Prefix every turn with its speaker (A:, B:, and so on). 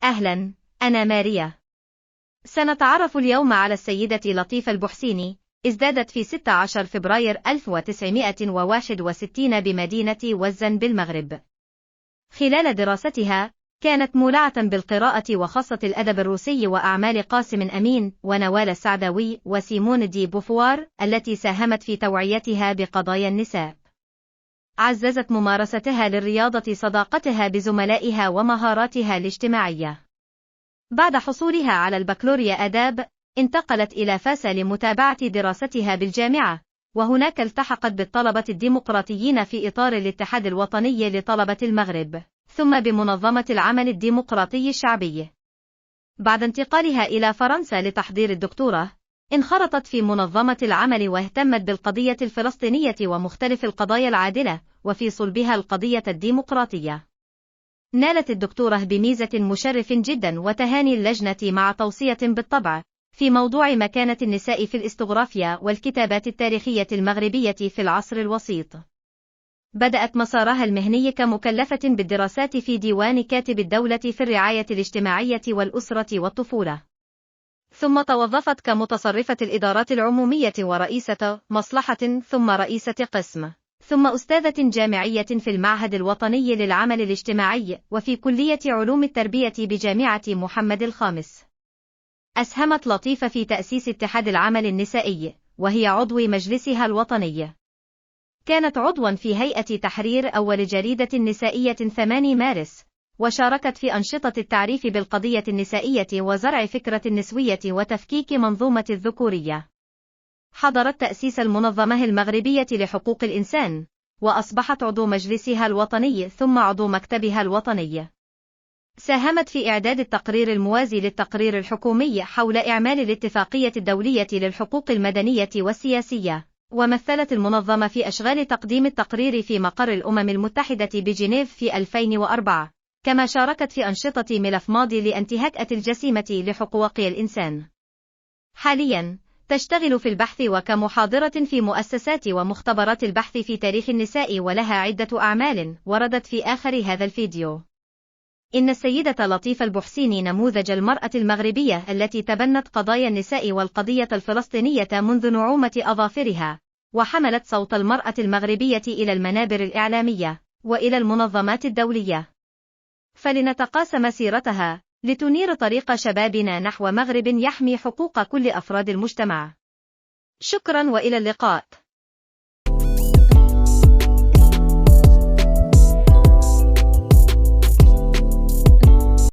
A: أهلا، أنا ماريا. سنتعرف اليوم على السيدة لطيفة البحسيني. ازدادت في 16 فبراير 1961 بمدينة وزن بالمغرب. خلال دراستها، كانت مولعة بالقراءة وخاصة الأدب الروسي وأعمال قاسم أمين ونوال السعداوي وسيمون دي بوفوار التي ساهمت في توعيتها بقضايا النساء. عززت ممارستها للرياضة صداقتها بزملائها ومهاراتها الاجتماعية. بعد حصولها على البكالوريا آداب، انتقلت إلى فاس لمتابعة دراستها بالجامعة، وهناك التحقت بالطلبة الديمقراطيين في إطار الاتحاد الوطني لطلبة المغرب، ثم بمنظمة العمل الديمقراطي الشعبي. بعد انتقالها إلى فرنسا لتحضير الدكتوراه، انخرطت في منظمة العمل واهتمت بالقضية الفلسطينية ومختلف القضايا العادلة، وفي صلبها القضية الديمقراطية. نالت الدكتوراه بميزة مشرف جدا وتهاني اللجنة مع توصية بالطبع في موضوع مكانة النساء في الإستغرافيا والكتابات التاريخية المغربية في العصر الوسيط. بدأت مسارها المهني كمكلفة بالدراسات في ديوان كاتب الدولة في الرعاية الاجتماعية والأسرة والطفولة، ثم توظفت كمتصرفة الإدارات العمومية ورئيسة مصلحة ثم رئيسة قسم، ثم أستاذة جامعية في المعهد الوطني للعمل الاجتماعي وفي كلية علوم التربية بجامعة محمد الخامس. أسهمت لطيفة في تأسيس اتحاد العمل النسائي، وهي عضو مجلسها الوطني. كانت عضوا في هيئة تحرير أول جريدة نسائية 8 مارس، وشاركت في أنشطة التعريف بالقضية النسائية وزرع فكرة النسوية وتفكيك منظومة الذكورية. حضرت تأسيس المنظمة المغربية لحقوق الإنسان، وأصبحت عضو مجلسها الوطني ثم عضو مكتبها الوطني. ساهمت في إعداد التقرير الموازي للتقرير الحكومي حول إعمال الاتفاقية الدولية للحقوق المدنية والسياسية، ومثلت المنظمة في أشغال تقديم التقرير في مقر الأمم المتحدة بجنيف في 2004، كما شاركت في أنشطة ملف ماضي لانتهاك الجسيمة لحقوق الإنسان. حالياً تشتغل في البحث وكمحاضرة في مؤسسات ومختبرات البحث في تاريخ النساء، ولها عدة أعمال وردت في آخر هذا الفيديو. إن السيدة لطيفة البحسيني نموذج المرأة المغربية التي تبنت قضايا النساء والقضية الفلسطينية منذ نعومة أظافرها، وحملت صوت المرأة المغربية إلى المنابر الإعلامية وإلى المنظمات الدولية. فلنتقاسم سيرتها لتنير طريق شبابنا نحو مغرب يحمي حقوق كل أفراد المجتمع. شكرا وإلى اللقاء.